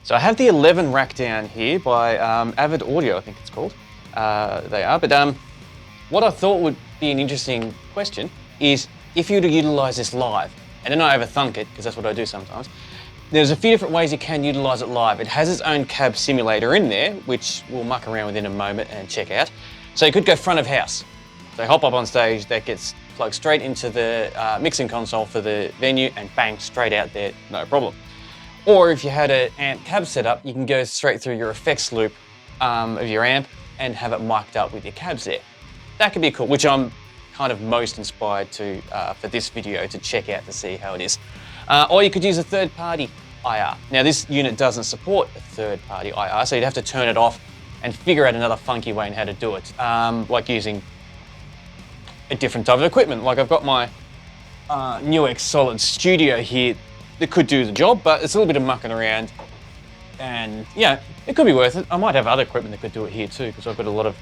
So I have the 11 rack down here by Avid Audio, I think it's called. They are, but what I thought would be an interesting question is if you were to utilize this live, and then I overthunk it, because that's what I do sometimes. There's a few different ways you can utilize it live. It has its own cab simulator in there, which we'll muck around with in a moment and check out. So you could go front of house. So hop up on stage, that gets plugged straight into the mixing console for the venue and bang, straight out there, no problem. Or if you had an amp cab setup, you can go straight through your effects loop of your amp and have it mic'd up with your cabs there. That could be cool, which I'm kind of most inspired to for this video to check out to see how it is. Or you could use a third-party IR. Now this unit doesn't support a third-party IR, so you'd have to turn it off and figure out another funky way on how to do it, like using a different type of equipment. Like I've got my Newx Solid Studio here that could do the job, but it's a little bit of mucking around, and yeah, it could be worth it. I might have other equipment that could do it here too, because I've got a lot of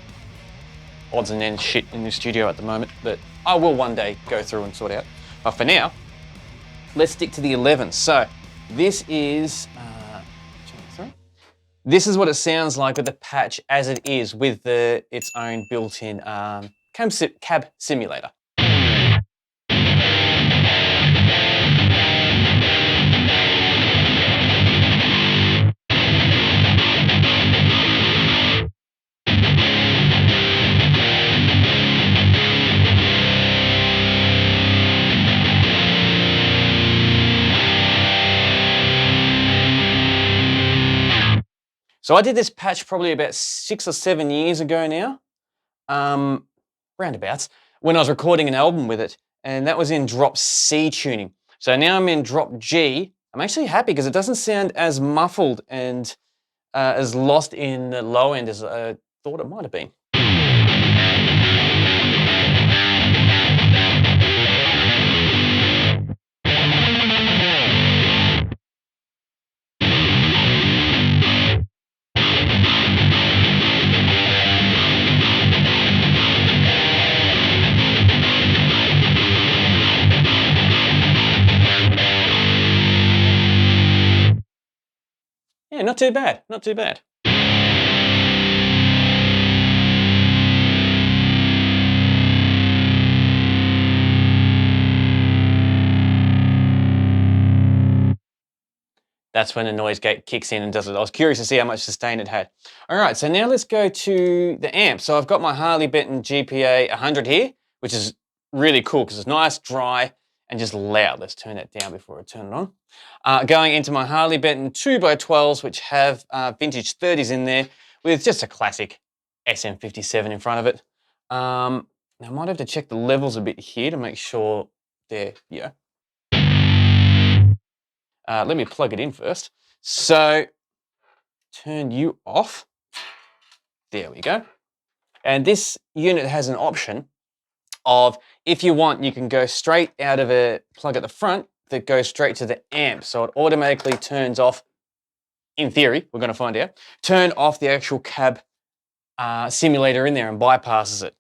odds and ends shit in the studio at the moment that I will one day go through and sort out. But for now, let's stick to the 11. So this is, this is what it sounds like with the patch as it is with its own built-in cab simulator. So I did this patch probably about 6 or 7 years ago now, roundabouts, when I was recording an album with it, and that was in drop C tuning. So now I'm in drop G. I'm actually happy because it doesn't sound as muffled and as lost in the low end as I thought it might have been. Yeah, not too bad, not too bad. That's when the noise gate kicks in and does it. I was curious to see how much sustain it had. All right, so now let's go to the amp. So I've got my Harley Benton GPA 100 here, which is really cool because it's nice, dry, and just loud. Let's turn that down before I turn it on. Going into my Harley Benton 2x12s, which have vintage 30s in there with just a classic SM57 in front of it. Now I might have to check the levels a bit here to make sure they're, yeah. Let me plug it in first. So turn you off. There we go. And this unit has an option of, if you want, you can go straight out of a plug at the front that goes straight to the amp. So it automatically turns off, in theory, we're going to find out, turn off the actual cab simulator in there and bypasses it.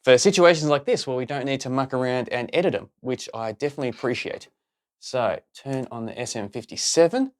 For situations like this where we don't need to muck around and edit them, which I definitely appreciate. So turn on the SM57.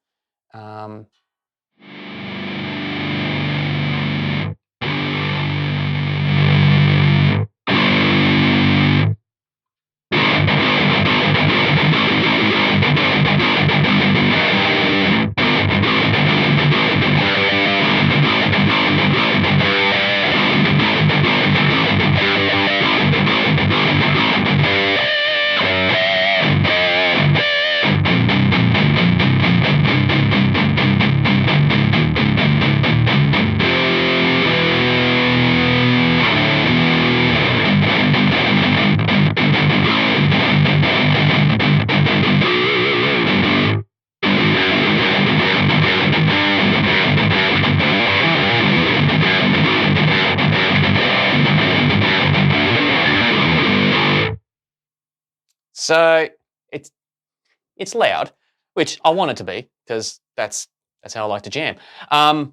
So it's loud, which I want it to be, because that's how I like to jam. But,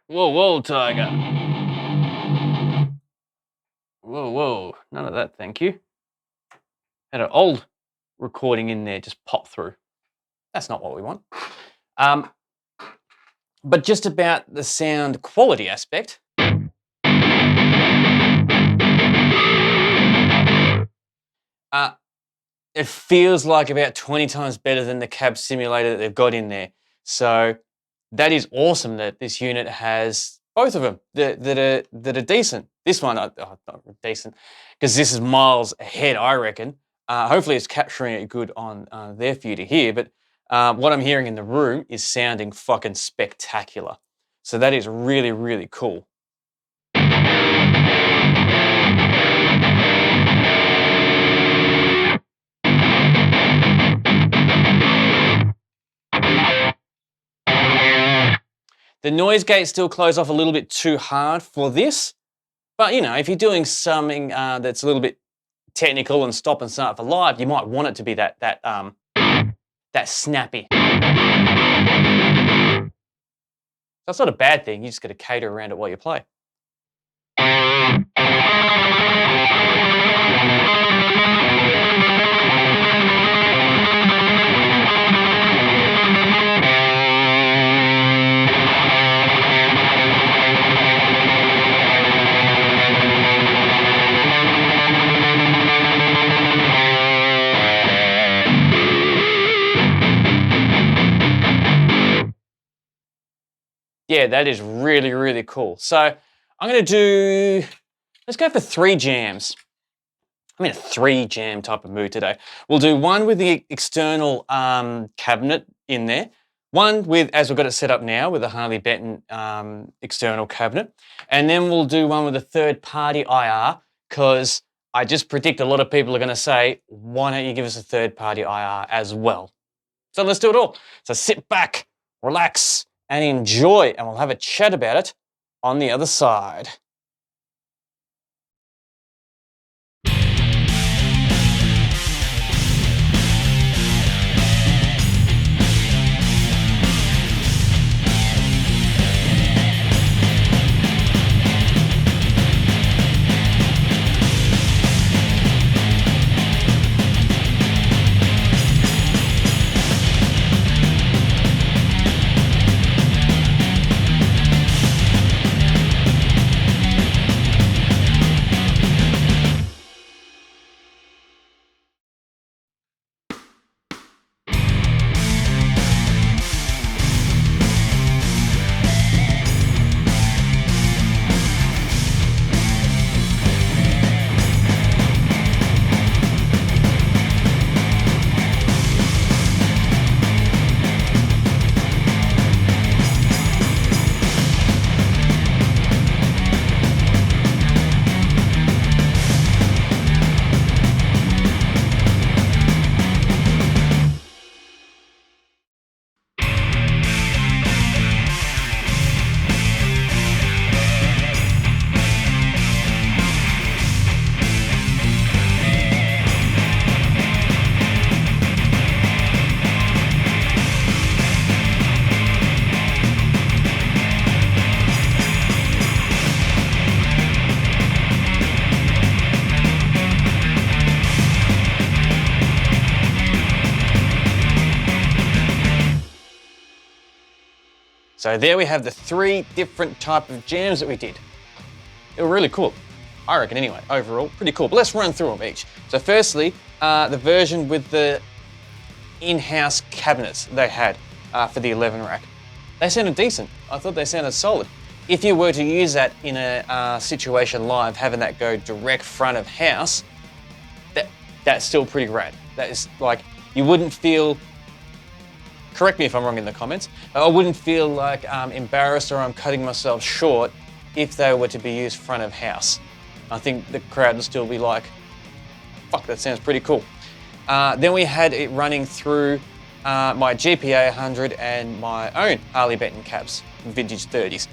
whoa, Tiger. Whoa, none of that, thank you. Had an old recording in there just pop through. That's not what we want. But just about the sound quality aspect, it feels like about 20 times better than the cab simulator that they've got in there. So that is awesome that this unit has both of them that are decent. This one, not decent, because this is miles ahead, I reckon. Hopefully it's capturing it good on there for you to hear, but what I'm hearing in the room is sounding fucking spectacular. So that is really, really cool. The noise gate still closed off a little bit too hard for this, but you know, if you're doing something that's a little bit technical and stop and start for live, you might want it to be that snappy. That's not a bad thing. You just got to cater around it while you play. Yeah, that is really, really cool. So I'm going to do, let's go for 3 jams. I'm in a 3 jam type of mood today. We'll do one with the external cabinet in there, one with, as we've got it set up now, with the Harley Benton external cabinet, and then we'll do one with a third-party IR, because I just predict a lot of people are going to say, why don't you give us a third-party IR as well? So let's do it all. So sit back, relax, and enjoy, and we'll have a chat about it on the other side. So there we have the 3 different type of jams that we did. They were really cool. I reckon anyway, overall, pretty cool. But let's run through them each. So firstly, the version with the in-house cabinets they had for the 11 rack. They sounded decent. I thought they sounded solid. If you were to use that in a situation live, having that go direct front of house, that's still pretty rad. That is like, you wouldn't feel, correct me if I'm wrong in the comments, I wouldn't feel like embarrassed or I'm cutting myself short if they were to be used front of house. I think the crowd would still be like, fuck, that sounds pretty cool. Then we had it running through my GPA 100 and my own Harley Benton Cabs, vintage 30s.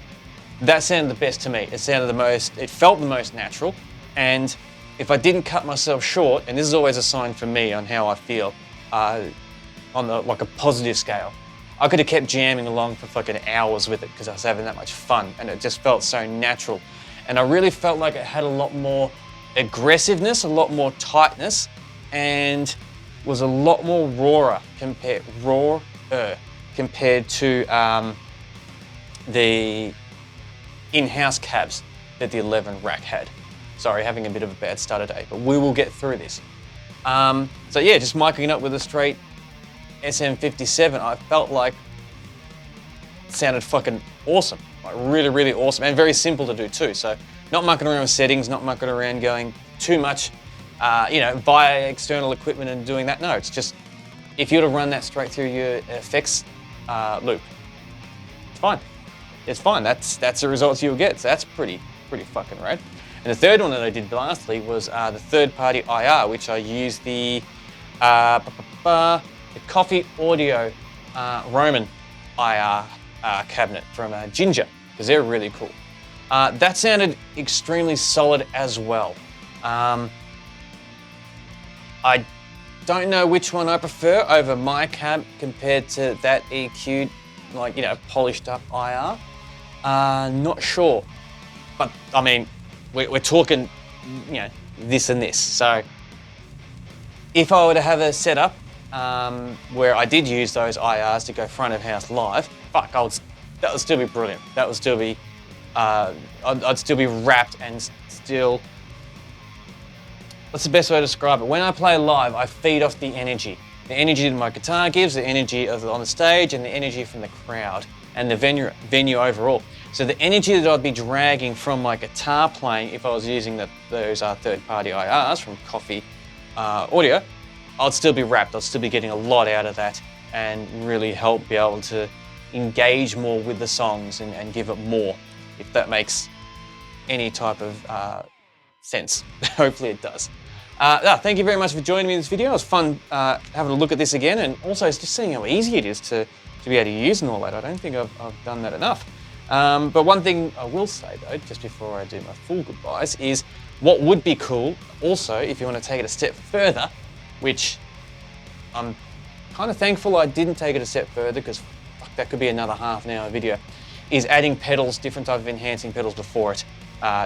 That sounded the best to me. It sounded the most, it felt the most natural. And if I didn't cut myself short, and this is always a sign for me on how I feel, on the, like a positive scale, I could have kept jamming along for fucking hours with it because I was having that much fun and it just felt so natural. And I really felt like it had a lot more aggressiveness, a lot more tightness, and was a lot more rawer compared to the in-house cabs that the 11 Rack had. Sorry, having a bit of a bad start today, but we will get through this. So yeah, just miking it up with a straight SM57, I felt like it sounded fucking awesome. Like really, really awesome, and very simple to do too. So not mucking around with settings, not mucking around going too much, via external equipment and doing that. No, it's just, if you were to run that straight through your effects loop, it's fine. It's fine. That's the results you'll get. So that's pretty fucking rad. And the third one that I did lastly was the third-party IR, which I used the Coffee Audio Roman IR cabinet from Ginger, because they're really cool. That sounded extremely solid as well. I don't know which one I prefer over my cab compared to that EQ'd, polished up IR. Not sure, but I mean, we're talking, this and this. So if I were to have a setup where I did use those IRs to go front of house live, fuck, that would still be brilliant. That would still be, I'd still be wrapped and still, what's the best way to describe it? When I play live, I feed off the energy. The energy that my guitar gives, the energy on the stage, and the energy from the crowd and the venue overall. So the energy that I'd be dragging from my guitar playing if I was using those third-party IRs from Coffee Audio, I'd still be wrapped. I'd still be getting a lot out of that and really help be able to engage more with the songs and give it more, if that makes any type of sense. Hopefully it does. Thank you very much for joining me in this video. It was fun having a look at this again, and also just seeing how easy it is to be able to use and all that. I don't think I've done that enough. But one thing I will say though, just before I do my full goodbyes, is what would be cool also, if you want to take it a step further, which I'm kind of thankful I didn't take it a step further, because that could be another half an hour video, is adding pedals, different type of enhancing pedals before it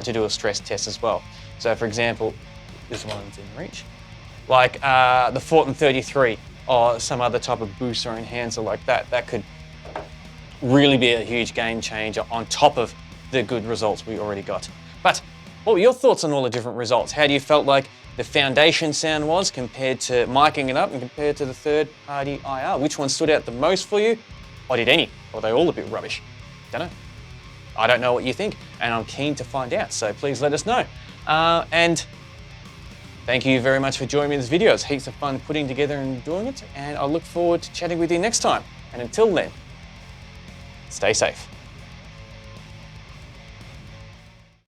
to do a stress test as well. So for example, this one's in reach, like the Fortin 33 or some other type of boost or enhancer like that. That could really be a huge game changer on top of the good results we already got. But what were your thoughts on all the different results? How do you felt like the foundation sound was compared to miking it up and compared to the third-party IR? Which one stood out the most for you? Or did any? Or are they all a bit rubbish? Don't know. I don't know what you think, and I'm keen to find out, so please let us know. And thank you very much for joining me in this video. It's heaps of fun putting together and doing it, and I look forward to chatting with you next time. And until then, stay safe.